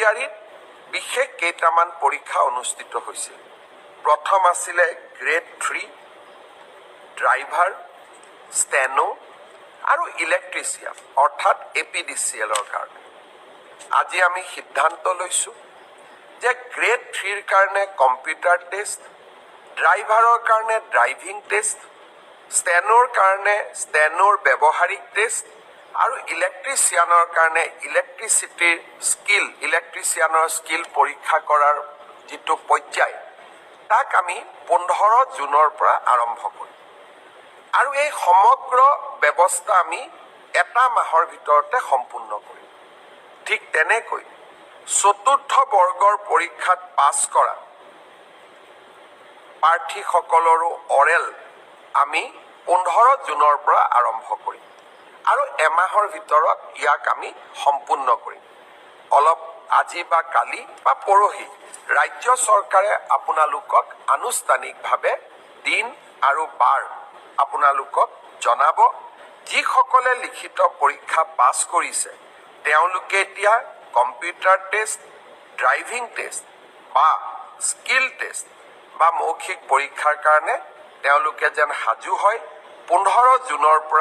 এডিআৰিত বিশেষ কেইটামান পৰীক্ষা অনুষ্ঠিত হৈছিল। প্ৰথম আছিলে গ্ৰেড 3 ড্ৰাইভাৰ, ষ্টেনো আৰু ইলেক্ট্ৰিচিয়ান অৰ্থাৎ APDCLৰ কাৰণে। আজি আমি সিদ্ধান্ত লৈছোঁ যে গ্ৰেড 3ৰ কাৰণে কম্পিউটাৰ টেষ্ট, ড্ৰাইভাৰৰ কাৰণে ড্ৰাইভিং টেষ্ট, ষ্টেনোৰ কাৰণে ষ্টেনোৰ ব্যৱহাৰিক টেষ্ট আৰু ইলেক্ট্ৰিচিয়ানৰ কাৰণে ইলেক্ট্ৰিচিয়ানৰ স্কিল পৰীক্ষা কৰাৰ যিটো পৰ্যায় তাক আমি 15 জুনৰ পৰা আৰম্ভ কৰিম আৰু এই সমগ্ৰ ব্যৱস্থা আমি এটা মাহৰ ভিতৰতে সম্পূৰ্ণ কৰিম। ঠিক তেনেকৈ চতুৰ্থ বৰ্গৰ পৰীক্ষাত পাছ কৰা প্ৰাৰ্থীসকলৰো অৰেল আমি 15 জুনৰ পৰা আৰম্ভ কৰিম আৰু এমাহৰ ভিতৰত ইয়াক আমি সম্পূৰ্ণ কৰিম। অলপ আজি বা কালি বা পৰহি ৰাজ্য চৰকাৰে আপোনালোকক আনুষ্ঠানিকভাৱে দিন আৰু বাৰ আপোনালোকক জনাব। যিসকলে লিখিত পৰীক্ষা পাছ কৰিছে তেওঁলোকে এতিয়া কম্পিউটাৰ টেষ্ট, ড্ৰাইভিং টেষ্ট বা স্কিল টেষ্ট বা মৌখিক পৰীক্ষাৰ কাৰণে তেওঁলোকে যেন সাজু হয় 15 জুনৰ পৰা